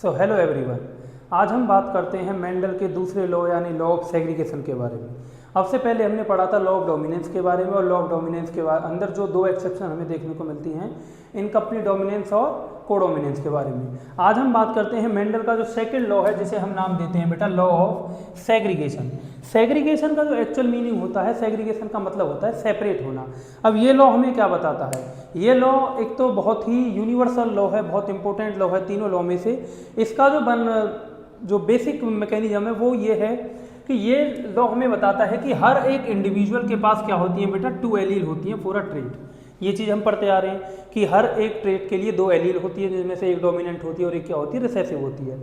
Hello everyone. आज हम बात करते हैं मेंडल के दूसरे लॉ यानी लॉ ऑफ सेग्रीगेशन के बारे में। अब से पहले हमने पढ़ा था लॉ ऑफ डोमिनेंस के बारे में, और लॉ ऑफ डोमिनेंस के अंदर जो दो एक्सेप्शन हमें देखने को मिलती हैं, इनकम्प्लीट डोमिनेंस और कोडोमिनेंस के बारे में। आज हम बात करते हैं मेंडल का जो सेकंड लॉ है, जिसे हम नाम देते हैं बेटा लॉ ऑफ सेग्रीगेशन। सेग्रीगेशन का जो एक्चुअल मीनिंग होता है, सेग्रीगेशन का मतलब होता है सेपरेट होना। अब ये लॉ हमें क्या बताता है? ये लॉ एक तो बहुत ही यूनिवर्सल लॉ है, बहुत इंपॉर्टेंट लॉ है तीनों लॉ में से। इसका जो बेसिक मैकेनिज्म है वो ये है कि ये लॉ हमें बताता है कि हर एक इंडिविजुअल के पास क्या होती है बेटा, 2 एलील होती हैं फॉर अ ट्रेट। ये चीज़ हम पढ़ते आ रहे हैं कि हर एक ट्रेट के लिए 2 एलील होती है, जिसमें से एक डोमिनेंट होती है और एक क्या होती है, रिसेसिव होती है।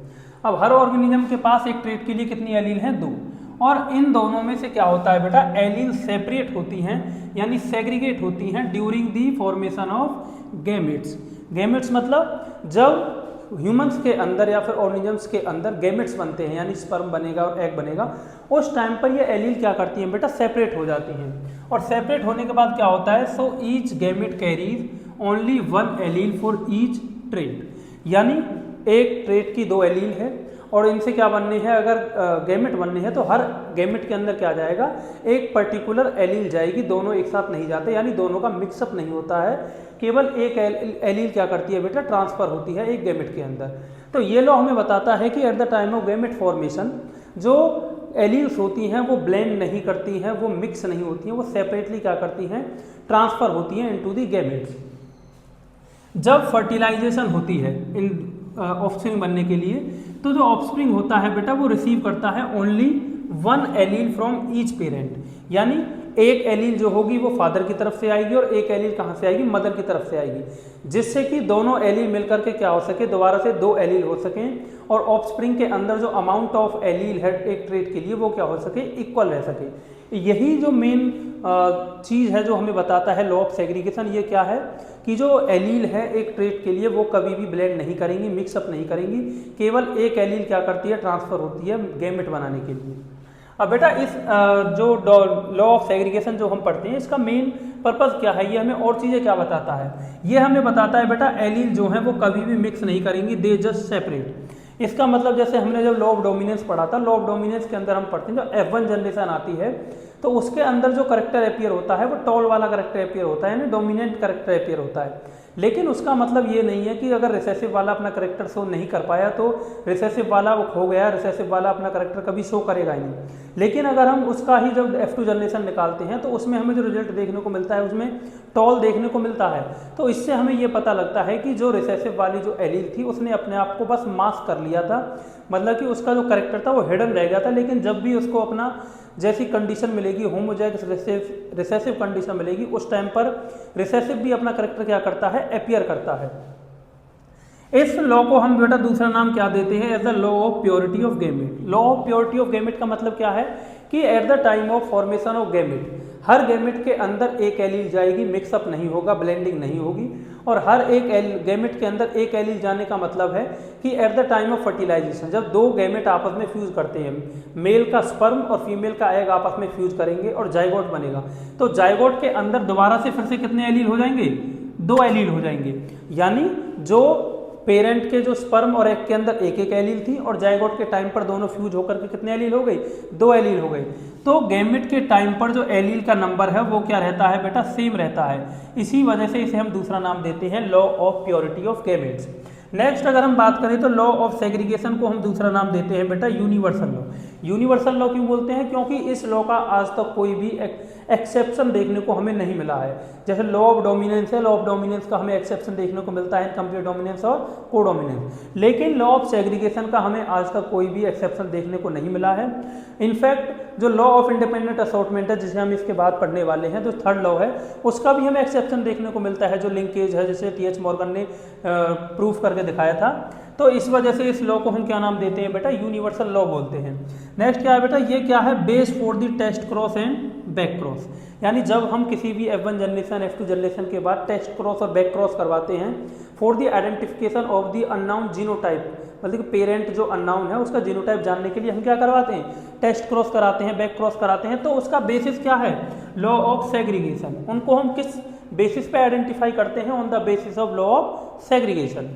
अब हर ऑर्गेनिज्म के पास एक ट्रेट के लिए कितनी एलील हैं? 2। और इन दोनों में से क्या होता है बेटा, एलील सेपरेट होती हैं यानी सेग्रीगेट होती हैं during the formation of gametes. Gametes मतलब जब ह्यूमंस के अंदर या फिर ऑर्गेनिजम्स के अंदर गैमेट्स बनते हैं, यानी स्पर्म बनेगा और एग बनेगा, उस टाइम पर ये एलील क्या करती हैं बेटा, सेपरेट हो जाती हैं। और सेपरेट होने के बाद क्या होता है, so each gamete carries only 1 allele for each trait. यानी एक ट्रेट की 2 एलील है और इनसे क्या बनने हैं, अगर गैमेट बनने हैं तो हर गैमेट के अंदर क्या जाएगा, एक पर्टिकुलर एलील जाएगी। दोनों एक साथ नहीं जाते, यानी दोनों का मिक्सअप नहीं होता है, केवल एक एलील क्या करती है बेटा, ट्रांसफर होती है एक गैमेट के अंदर। तो ये लॉ हमें बताता है कि at the time of gamete formation जो एलील्स होती हैं वो ब्लेंड नहीं करती हैं, वो मिक्स नहीं होती हैं, वो सेपरेटली क्या करती हैं, ट्रांसफर होती हैं इनटू द गैमेट्स। जब फर्टिलाइजेशन होती है इन ऑफस्प्रिंग बनने के लिए, तो जो ऑफस्प्रिंग होता है बेटा वो रिसीव करता है only 1 allele from each parent. यानी एक एलील जो होगी वो फादर की तरफ से आएगी और एक एलील कहाँ से आएगी, मदर की तरफ से आएगी, जिससे कि दोनों एलील मिलकर के क्या हो सके, दोबारा से 2 एलील हो सकें और ऑफस्प्रिंग के अंदर जो अमाउंट ऑफ एलील है एक ट्रेट के लिए वो क्या हो सके, इक्वल रह सके। यही जो मेन चीज़ है जो हमें बताता है लॉ ऑफ सेग्रीगेशन। ये क्या है कि जो एलील है एक ट्रेट के लिए वो कभी भी ब्लेंड नहीं करेंगी, मिक्सअप नहीं करेंगी, केवल एक एलील क्या करती है, ट्रांसफर होती है गैमेट बनाने के लिए। अब बेटा इस जो लॉ ऑफ सेग्रीगेशन जो हम पढ़ते हैं, इसका मेन पर्पस क्या है, ये हमें और चीज़ें क्या बताता है? ये हमें बताता है बेटा एलील जो हैं वो कभी भी मिक्स नहीं करेंगी, दे जस्ट सेपरेट। इसका मतलब जैसे हमने जब लॉ ऑफ डोमिनेंस पढ़ा था, लॉ ऑफ डोमिनेंस के अंदर हम पढ़ते हैं जब F1 जनरेशन आती है तो उसके अंदर जो करेक्टर अपीयर होता है वो टॉल वाला करेक्टर अपीयर होता है, यानी डोमिनेंट करेक्टर अपीयर होता है। लेकिन उसका मतलब ये नहीं है कि अगर रिसेसिव वाला अपना करेक्टर शो नहीं कर पाया तो रिसेसिव वाला वो खो गया, रिसेसिव वाला अपना करेक्टर कभी शो करेगा ही नहीं। लेकिन अगर हम उसका ही जब F2 जनरेशन निकालते हैं तो उसमें हमें जो रिजल्ट देखने को मिलता है उसमें टॉल देखने को मिलता है। तो इससे हमें ये पता लगता है कि जो रिसेसिव वाली जो एलील थी उसने अपने आप को बस मास्क कर लिया था, मतलब कि उसका जो करेक्टर था वो हिडन रह गया था। लेकिन जब भी उसको अपना जैसी कंडीशन मिलेगी, होमोजाइगस रिसेसिव कंडीशन मिलेगी, उस टाइम पर रिसेसिव भी अपना करेक्टर क्या करता है, अपीयर करता है। इस लॉ को हम बेटा दूसरा नाम क्या देते हैं, as the law of purity of gamete. Law of purity of gamete का मतलब क्या है कि at the time of formation of gamete हर गैमेट के अंदर एक एलील जाएगी, मिक्सअप नहीं होगा, ब्लेंडिंग नहीं होगी। और हर एक गैमेट के अंदर एक एलील जाने का मतलब है कि at the time of fertilisation जब 2 गैमेट आपस में फ्यूज करते हैं, मेल का स्पर्म और फीमेल का एग आपस में फ्यूज करेंगे और जाइगोट बनेगा, तो जाइगोट के अंदर दोबारा से फिर से कितने एलील हो जाएंगे, 2 एलील हो जाएंगे। यानी जो पेरेंट के जो स्पर्म और एग के अंदर एक एक एलील थी और जाइगोट के टाइम पर दोनों फ्यूज होकर के कितने एलील हो गई, 2 एलील हो गई। तो गैमेट के टाइम पर जो एलील का नंबर है वो क्या रहता है बेटा, सेम रहता है। इसी वजह से इसे हम दूसरा नाम देते हैं law of purity of gametes. Next अगर हम बात करें तो लॉ ऑफ सेग्रीगेशन को हम दूसरा नाम देते हैं बेटा यूनिवर्सल लॉ। यूनिवर्सल लॉ क्यों बोलते हैं, क्योंकि इस लॉ का आज तक कोई भी एक्सेप्शन देखने को हमें नहीं मिला है। जैसे लॉ ऑफ डोमिनेंस है, लॉ ऑफ डोमिनेंस का हमें एक्सेप्शन देखने को मिलता है इनकम्प्लीट डोमिनेंस और कोडोमिनेंस, लेकिन लॉ ऑफ सेग्रीगेशन का हमें आज तक कोई भी एक्सेप्शन देखने को नहीं मिला है। इनफैक्ट जो लॉ ऑफ इंडिपेंडेंट असॉर्टमेंट है, जिसे हम इसके बाद पढ़ने वाले हैं, जो थर्ड लॉ है, उसका भी हमें एक्सेप्शन देखने को मिलता है, जो लिंकेज है, जैसे TH मॉर्गन ने प्रूफ करके दिखाया था। तो इस वजह से इस लॉ को हम क्या नाम देते हैं बेटा, यूनिवर्सल लॉ बोलते हैं। नेक्स्ट क्या है बेटा, ये क्या है, base for the test cross and back cross. यानी जब हम किसी भी F1 जनरेशन F2 जनरेशन के बाद टेस्ट क्रॉस और बैक क्रॉस करवाते हैं for the identification of the unknown genotype, मतलब कि पेरेंट जो अननाउन है उसका जीनोटाइप जानने के लिए हम क्या करवाते हैं, टेस्ट क्रॉस कराते हैं, बैक क्रॉस कराते हैं। तो उसका बेसिस क्या है, लॉ ऑफ सेग्रीगेशन। उनको हम किस बेसिस पे आइडेंटिफाई करते हैं, on the basis of law of segregation.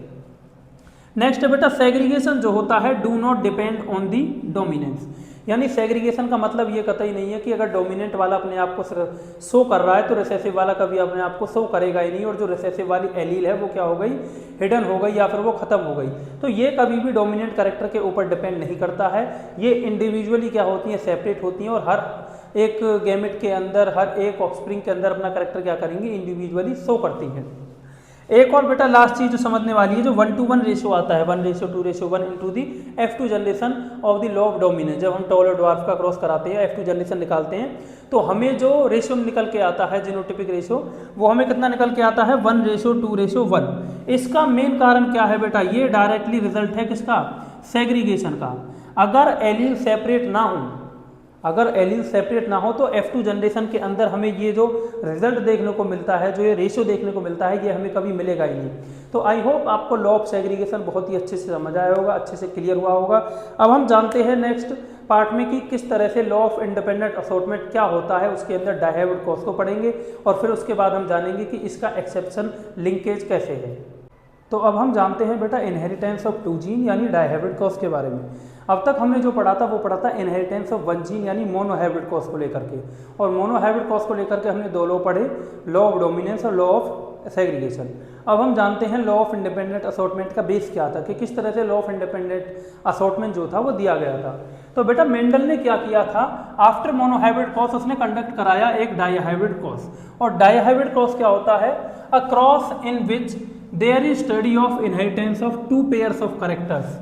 Next है बेटा सेग्रीगेशन जो होता है do not depend on the dominance, यानी सेग्रीगेशन का मतलब ये कतई नहीं है कि अगर डोमिनेंट वाला अपने आप को शो कर रहा है तो रिसेसिव वाला कभी अपने आप को शो करेगा ही नहीं, और जो रिसेसिव वाली एलील है वो क्या हो गई, हिडन हो गई या फिर वो खत्म हो गई। तो ये कभी भी डोमिनेंट कैरेक्टर के ऊपर डिपेंड नहीं करता है, ये इंडिविजुअली क्या होती हैं, सेपरेट होती हैं, और हर एक गैमेट के अंदर, हर एक ऑफस्प्रिंग के अंदर अपना कैरेक्टर क्या करेंगी, इंडिविजुअली शो करती हैं। एक और बेटा लास्ट चीज जो समझने वाली है, जो 1:1 रेशियो आता है, 1:2:1 into the F2 generation of the law of dominance. जब हम टॉल और ड्वार्फ का क्रॉस कराते हैं, F2 जनरेशन निकालते हैं, तो हमें जो रेशियो निकल के आता है, जीनोटिपिक रेशियो, वो हमें कितना निकल के आता है, 1:2:1। इसका मेन कारण क्या है बेटा, ये डायरेक्टली रिजल्ट है किसका, सेग्रीगेशन का। अगर एलील सेपरेट ना हो, अगर एलील सेपरेट ना हो तो F2 जनरेशन के अंदर हमें ये जो रिजल्ट देखने को मिलता है, जो ये रेशियो देखने को मिलता है, ये हमें कभी मिलेगा ही नहीं। तो आई होप आपको लॉ ऑफ सेग्रीगेशन बहुत ही अच्छे से समझ आया होगा, अच्छे से क्लियर हुआ होगा। अब हम जानते हैं नेक्स्ट पार्ट में कि किस तरह से लॉ ऑफ इंडिपेंडेंट असॉर्टमेंट क्या होता है, उसके अंदर डायहाइब्रिड क्रॉस को पढ़ेंगे, और फिर उसके बाद हम जानेंगे कि इसका एक्सेप्शन लिंकेज कैसे है। तो अब हम जानते हैं बेटा इनहेरिटेंस ऑफ 2 जीन यानी डायहाइब्रिड क्रॉस के बारे में। अब तक हमने जो पढ़ा था वो पढ़ा था इनहेरिटेंस ऑफ 1 जीन यानी मोनोहाइब्रिड क्रॉस को लेकर के, और मोनोहाइब्रिड क्रॉस को लेकर के हमने 2 लॉ पढ़े, लॉ ऑफ डोमिनेंस और लॉ ऑफ सेग्रीगेशन। अब हम जानते हैं लॉ ऑफ इंडिपेंडेंट असॉर्टमेंट का बेस क्या था, कि किस तरह से लॉ ऑफ इंडिपेंडेंट असॉर्टमेंट जो था वो दिया गया था। तो बेटा मेंडल ने क्या किया था, आफ्टर मोनोहाइब्रिड क्रॉस उसने कंडक्ट कराया एक डायहाइब्रिड क्रॉस। और डायहाइब्रिड क्रॉस क्या होता है, a cross in which there is study of inheritance of 2 pairs of characters,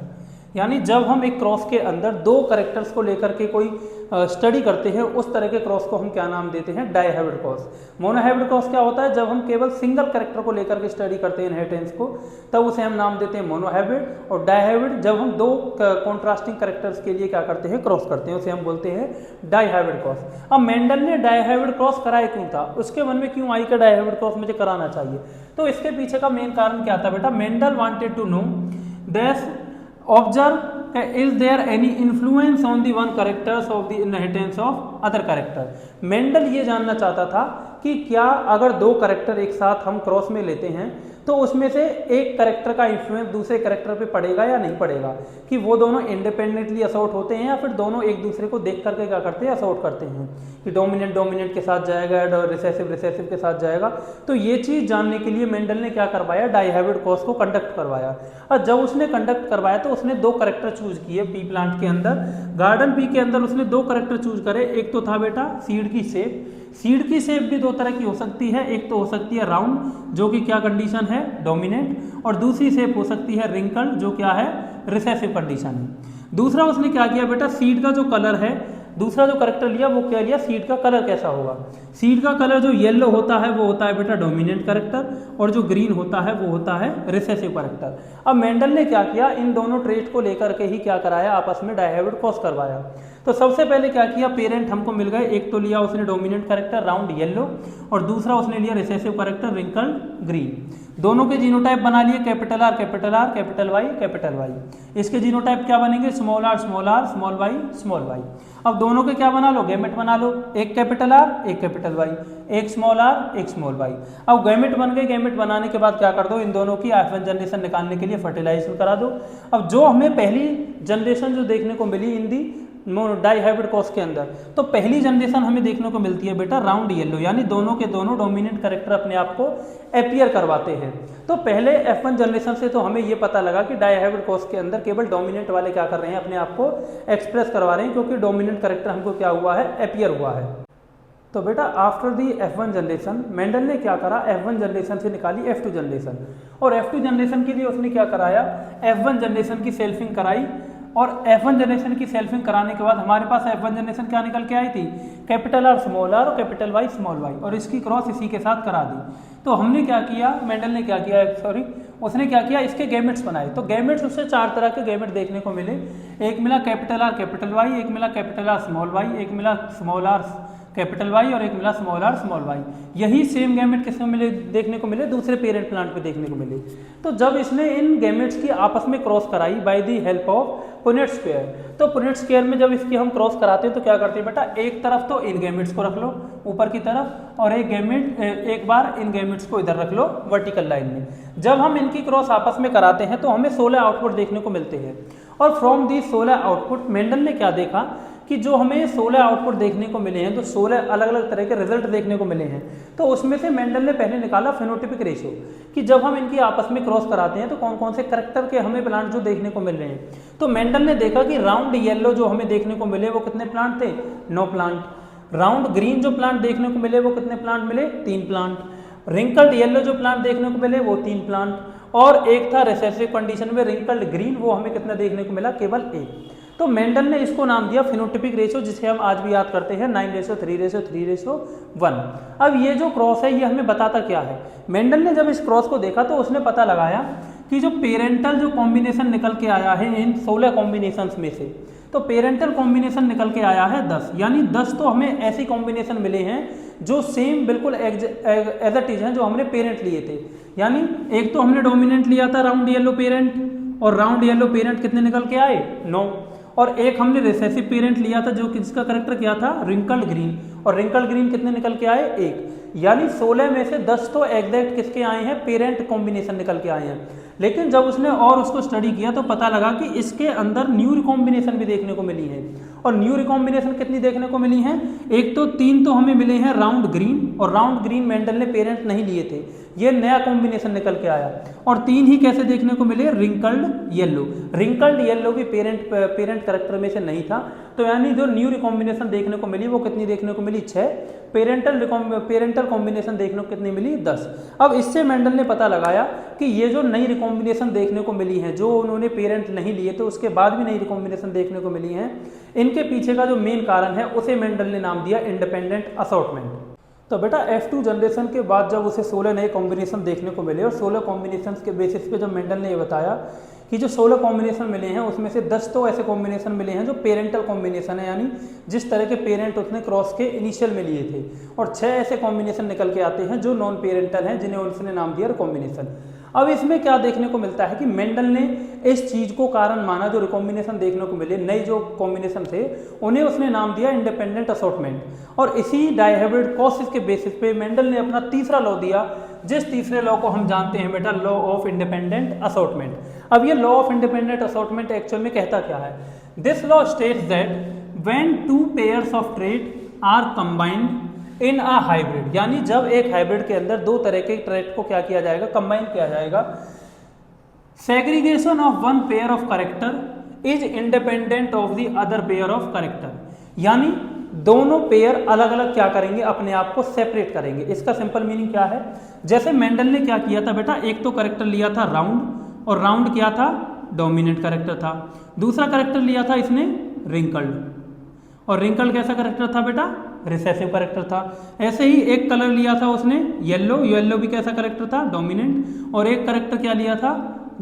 यानी जब हम एक क्रॉस के अंदर 2 कैरेक्टर्स को लेकर के कोई स्टडी करते हैं, उस तरह के क्रॉस को हम क्या नाम देते हैं, डायहाइब्रिड क्रॉस। मोनोहाइब्रिड क्रॉस क्या होता है, जब हम केवल सिंगल कैरेक्टर को लेकर के स्टडी करते हैं इनहेरिटेंस को, तब उसे हम नाम देते हैं मोनोहाइब्रिड। और डायहाइब्रिड जब हम 2 कॉन्ट्रास्टिंग कैरेक्टर्स के लिए क्या करते हैं, क्रॉस करते हैं, उसे हम बोलते हैं डायहाइब्रिड क्रॉस। अब मेंडल ने डायहाइब्रिड क्रॉस कराया क्यों था, उसके मन में क्यों आई कि डायहाइब्रिड क्रॉस मुझे कराना चाहिए, तो इसके पीछे का मेन कारण क्या था बेटा, Mendel wanted to know that observe is there any influence on the one characters of the inheritance of other character। Mendel ये जानना चाहता था कि क्या अगर 2 कैरेक्टर एक साथ हम क्रॉस में लेते हैं तो उसमें से एक कैरेक्टर का इन्फ्लुएंस दूसरे कैरेक्टर पे पड़ेगा या नहीं पड़ेगा, कि वो दोनों इंडिपेंडेंटली असॉर्ट होते हैं या फिर दोनों एक दूसरे को देख करके क्या करते हैं, असॉर्ट करते हैं, कि डोमिनेंट डोमिनेंट के साथ जाएगा और रिसेसिव रिसेसिव के साथ जाएगा। तो ये चीज़ जानने के लिए मेंडल ने क्या करवाया, डायहाइब्रिड क्रॉस को कंडक्ट करवाया। और जब उसने कंडक्ट करवाया तो उसने 2 कैरेक्टर चूज किए पी प्लांट के अंदर। गार्डन पी के अंदर उसने 2 कैरेक्टर चूज करे, एक तो था बेटा सीड की शेप। सीड की शेप भी 2 तरह की हो सकती है, एक तो हो सकती है राउंड जो कि क्या कंडीशन है, डोमिनेंट, और दूसरी शेप हो सकती है रिंकल जो क्या है, रिसेसिव कंडीशन है। दूसरा उसने क्या किया बेटा, सीड का जो कलर है, दूसरा जो करेक्टर लिया वो क्या लिया, सीड का कलर कैसा होगा। सीड का कलर जो येलो होता है वो होता है बेटा डोमिनेंट करेक्टर, और जो ग्रीन होता है वो होता है रिसेसिव करेक्टर। अब मेंडल ने क्या किया, इन दोनों ट्रेट को लेकर के ही क्या कराया, आपस में डायहाइब्रिड क्रॉस करवाया। तो सबसे पहले क्या किया, पेरेंट हमको मिल गए, एक तो लिया उसने डोमिनेंट करेक्टर राउंड येलो, और दूसरा उसने लिया रिसेसिव करेक्टर रिंकल ग्रीन। दोनों के जीनोटाइप बना लिए capital R capital R, capital Y capital Y. इसके जीनोटाइप क्या बनेंगे, small R small R, small Y small Y. अब दोनों के क्या बना लो, गैमेट बना लो, एक कैपिटल आर एक कैपिटल वाई, एक स्मॉल आर एक स्मॉल वाई। अब गैमेट बन गए, गैमेट बनाने के बाद क्या कर दो, इन दोनों की F1 जनरेशन निकालने के लिए फर्टिलाइजेशन करा दो। अब जो हमें पहली जनरेशन जो देखने को मिली इन दी डाइहाइब्रिड क्रॉस के अंदर, तो पहली जनरेशन हमें देखने को मिलती है बेटा राउंड येलो, यानी दोनों के दोनों डोमिनेंट कैरेक्टर अपने आप को अपीयर करवाते हैं। तो पहले F1 जनरेशन से तो हमें ये पता लगा कि डाइहाइब्रिड क्रॉस के अंदर केवल डोमिनेंट वाले क्या कर रहे हैं, अपने आप को एक्सप्रेस करवा रहे हैं, क्योंकि डोमिनेंट कैरेक्टर हमको क्या हुआ है, अपीयर हुआ है। तो बेटा after the F1 generation Mendel ने क्या करा, F1 जनरेशन से निकाली F2 जनरेशन, और F2 जनरेशन के लिए उसने क्या कराया, F1 जनरेशन की सेल्फिंग कराई। और F1 जनरेशन की सेल्फिंग कराने के बाद हमारे पास F1 जनरेशन क्या निकल के आई थी, कैपिटल आर स्मॉल आर और कैपिटल वाई स्मॉल वाई, और इसकी क्रॉस इसी के साथ करा दी। तो हमने क्या किया, मेंडल ने क्या किया, सॉरी उसने क्या किया, इसके गैमेट्स बनाए। तो गैमेट्स उससे 4 तरह के गैमेट देखने को मिले, एक मिला कैपिटल आर कैपिटल वाई, एक मिला कैपिटल आर स्मॉल वाई, एक मिला स्मॉल आर कैपिटल वाई, और एक मिला स्मॉल आर स्मॉल वाई। यही सेम गैमेट किसमें मिले, देखने को मिले, दूसरे पेरेंट प्लांट पे देखने को मिले। तो जब इसने इन गैमेट्स की आपस में क्रॉस कराई by the help of Punnett square. तो पुनेट स्क्वायर में जब इसकी हम क्रॉस कराते हैं तो क्या करते हैं बेटा, एक तरफ तो इन गैमेट्स को रख लो ऊपर की तरफ और एक बार इन गैमेट्स को इधर रख लो वर्टिकल लाइन में। जब हम इनकी क्रॉस आपस में कराते हैं तो हमें 16 आउटपुट देखने को मिलते हैं। और फ्रॉम दी 16 आउटपुट मेंडल ने क्या देखा कि जो हमें 16 आउटपुट देखने को मिले हैं, तो 16 अलग अलग तरह के रिजल्ट देखने को मिले हैं, तो उसमें से मेंडल ने पहले निकाला फेनोटाइपिक रेशियो कि जब हम इनकी आपस में क्रॉस कराते हैं तो कौन कौन से कैरेक्टर के हमें प्लांट जो देखने को मिल रहे हैं। तो मेंडल ने देखा कि राउंड येलो जो हमें देखने को मिले वो कितने प्लांट थे, 9 प्लांट। राउंड ग्रीन जो प्लांट देखने को मिले वो कितने प्लांट मिले, 3 प्लांट। रिंकल्ड येलो जो प्लांट देखने को मिले वो 3 प्लांट। और एक था रिसेसिव कंडीशन में रिंकल्ड ग्रीन, वो हमें कितना देखने को मिला, केवल 1। तो मेंडल ने इसको नाम दिया फेनोटाइपिक रेशियो, जिसे हम आज भी याद करते हैं 9:3:3:1। अब ये जो क्रॉस है ये हमें बताता क्या है, मेंडल ने जब इस क्रॉस को देखा तो उसने पता लगाया कि जो पेरेंटल जो कॉम्बिनेशन निकल के आया है इन 16 कॉम्बिनेशंस में से, तो पेरेंटल कॉम्बिनेशन निकल के आया है 10, यानी 10 तो हमें ऐसी कॉम्बिनेशन मिले हैं जो सेम बिल्कुल एज इट इज हैं जो हमने पेरेंट लिए थे। यानी एक तो हमने डोमिनेंट लिया था राउंड येलो पेरेंट, और राउंड येलो पेरेंट कितने निकल के आए, 9। और एक हमने रिसेसिव पेरेंट लिया था जो कि जिसका करेक्टर क्या था, रिंकल्ड ग्रीन, और रिंकल्ड ग्रीन कितने निकल के आए, 1। यानी 16 में से 10 तो एग्जैक्ट किसके आए हैं, पेरेंट कॉम्बिनेशन निकल के आए हैं। लेकिन जब उसने और उसको स्टडी किया तो पता लगा कि इसके अंदर न्यू रिकॉम्बिनेशन भी देखने को मिली है। और न्यू रिकॉम्बिनेशन कितनी देखने को मिली हैं, एक तो 3 तो हमें मिले हैं राउंड ग्रीन, और राउंड ग्रीन मेंडल ने पेरेंट नहीं लिए थे, ये नया कॉम्बिनेशन निकल के आया। और 3 ही कैसे देखने को मिले, रिंकल्ड येलो। रिंकल्ड येलो भी पेरेंट करेक्टर में से नहीं था, तो यानी जो न्यू रिकॉम्बिनेशन देखने को मिली वो कितनी देखने को मिली, 6। पेरेंटल कॉम्बिनेशन देखने को कितनी मिली, 10। अब इससे मेंडल ने पता लगाया कि ये जो नई रिकॉम्बिनेशन देखने को मिली है, जो उन्होंने पेरेंट नहीं लिए तो उसके बाद भी नई रिकॉम्बिनेशन देखने को मिली है, इनके पीछे का जो मेन कारण है उसे मेंडल ने नाम दिया इंडिपेंडेंट असॉर्टमेंट। तो बेटा F2 जनरेशन के बाद जब उसे 16 नए कॉम्बिनेशन देखने को मिले और 16 कॉम्बिनेशन के बेसिस पे जब मेंडल ने ये बताया कि जो 16 कॉम्बिनेशन मिले हैं उसमें से 10 तो ऐसे कॉम्बिनेशन मिले हैं जो पेरेंटल कॉम्बिनेशन है, यानी जिस तरह के पेरेंट उसने क्रॉस के इनिशियल में लिए थे, और 6 ऐसे कॉम्बिनेशन निकल के आते हैं जो नॉन पेरेंटल हैं जिन्हें उसने नाम दिया कॉम्बिनेशन। अब इसमें क्या देखने को मिलता है कि मेंडल ने इस चीज को कारण माना, जो रिकॉम्बिनेशन देखने को मिले नए जो कॉम्बिनेशन थे उन्हें उसने नाम दिया इंडिपेंडेंट असॉर्टमेंट। और इसी डायहाइब्रिड क्रॉसेस के बेसिस पे मेंडल ने अपना तीसरा लॉ दिया, जिस तीसरे लॉ को हम जानते हैं बेटा लॉ ऑफ इंडिपेंडेंट असॉर्टमेंट। अब ये law of independent assortment actual में कहता क्या है, this law states that when 2 pairs of trait are combined in a hybrid, यानी जब एक हाइब्रिड के अंदर 2 तरह के ट्रेट को क्या किया जाएगा, कंबाइन किया जाएगा, segregation of 1 pair of character is independent of the other pair of character, यानी दोनों पेयर अलग अलग क्या करेंगे, अपने आप को सेपरेट करेंगे। इसका सिंपल मीनिंग क्या है, जैसे मेंडल ने क्या किया था बेटा, एक तो कैरेक्टर लिया था राउंड, और राउंड क्या था, डोमिनेंट कैरेक्टर था। दूसरा कैरेक्टर लिया था इसने रिंकल्ड, और रिंकल्ड कैसा कैरेक्टर था बेटा, रिसेसिव कैरेक्टर था। ऐसे ही एक कलर लिया था उसने येलो, येलो भी कैसा कैरेक्टर था, डोमिनेंट, और एक कैरेक्टर क्या लिया था,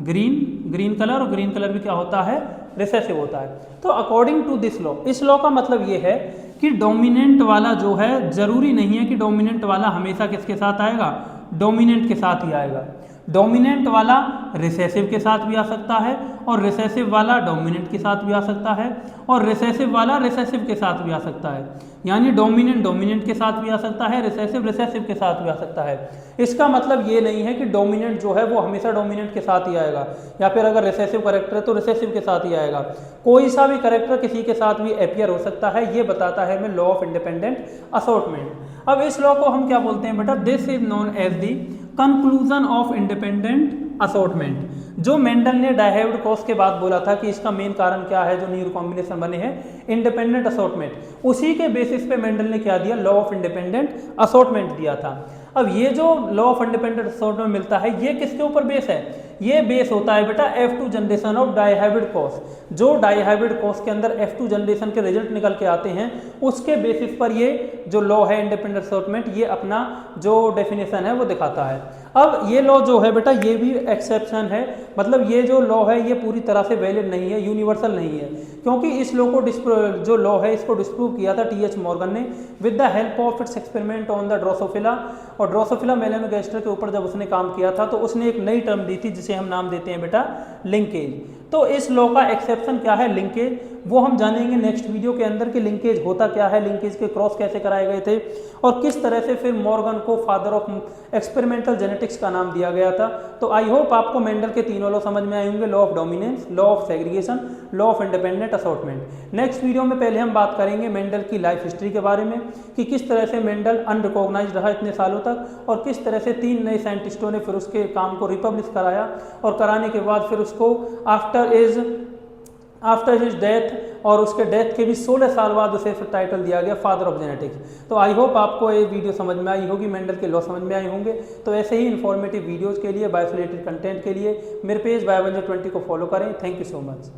ग्रीन, ग्रीन कलर, और ग्रीन कलर भी क्या होता है, रिसेसिव होता है। तो अकॉर्डिंग टू दिस लॉ, इस लॉ का मतलब ये है कि डोमिनेंट वाला जो है जरूरी नहीं है कि डोमिनेंट वाला हमेशा किसके साथ आएगा, डोमिनेंट के साथ ही आएगा। डोमिनेंट वाला रिसेसिव के साथ भी आ सकता है, और रिसेसिव वाला डोमिनेंट के साथ भी आ सकता है, और रिसेसिव वाला रिसेसिव के साथ भी आ सकता है। यानी डोमिनेंट डोमिनेंट के साथ भी आ सकता है, रिसेसिव रिसेसिव के साथ भी आ सकता है। इसका मतलब ये नहीं है कि डोमिनेंट जो है वो हमेशा डोमिनेंट के साथ ही आएगा, या फिर अगर रिसेसिव कैरेक्टर है तो रिसेसिव के साथ ही आएगा। कोई सा भी कैरेक्टर किसी के साथ भी अपीयर हो सकता है, ये बताता है हमें लॉ ऑफ इंडिपेंडेंट असॉर्टमेंट। अब इस लॉ को हम क्या बोलते हैं बेटा, this is known as the conclusion of independent assortment. जो मेंडल ने डायहाइब्रिड क्रॉस के बाद बोला था कि इसका मेन कारण क्या है, जो न्यू कॉम्बिनेशन बने हैं, इंडिपेंडेंट असॉर्टमेंट, उसी के बेसिस पे मेंडल ने क्या दिया, लॉ ऑफ इंडिपेंडेंट असॉर्टमेंट दिया था। अब ये जो लॉ ऑफ इंडिपेंडेंट असॉर्टमेंट मिलता है ये किसके ऊपर बेस है, ये बेस होता है बेटा F2 generation of dihybrid cross. जो डायहाइब्रिड क्रॉस के अंदर F2 जनरेशन के रिजल्ट निकल के आते हैं उसके बेसिस पर ये जो लॉ है इंडिपेंडेंट असॉर्टमेंट, ये अपना जो डेफिनेशन है वो दिखाता है। अब ये लॉ जो है बेटा ये भी एक्सेप्शन है, मतलब ये जो लॉ है ये पूरी तरह से वैलिड नहीं है, यूनिवर्सल नहीं है, क्योंकि इस लॉ को जो लॉ है इसको डिस्प्रूव किया था TH मॉर्गन ने with the help of its experiment on the Drosophila. और ड्रोसोफिला मेलानोगास्टर के ऊपर जब उसने काम किया था तो उसने एक नई टर्म दी थी जिसे हम नाम देते हैं बेटा लिंकेज। तो इस लॉ का एक्सेप्शन क्या है, लिंकेज, वो हम जानेंगे नेक्स्ट वीडियो के अंदर कि लिंकेज होता क्या है, लिंकेज के क्रॉस कैसे कराए गए थे और किस तरह से फिर मॉर्गन को फादर ऑफ एक्सपेरिमेंटल जेनेटिक्स का नाम दिया गया था। तो आई होप आपको मेंडल के तीनों लॉ समझ में आए होंगे, law of dominance, law of segregation, law of independent assortment. Next video में पहले हम बात करेंगे मेंडल की लाइफ हिस्ट्री के बारे में कि किस तरह से मेंडल अनरिकॉग्नाइज्ड रहा इतने सालों तक और किस तरह से 3 नए साइंटिस्टों ने फिर उसके काम को रिपब्लिश कराया और कराने के बाद फिर उसको आफ्टर हिज डेथ और उसके डेथ के भी 16 साल बाद उसे फिर टाइटल दिया गया फादर ऑफ जेनेटिक्स। तो आई होप आपको ये वीडियो समझ में आई होगी, मेंडल के लॉ समझ में आए होंगे। तो ऐसे ही इन्फॉर्मेटिव वीडियोज़ के लिए, बायो से रिलेटेड कंटेंट के लिए मेरे पेज बायो20 को फॉलो करें। Thank you so much.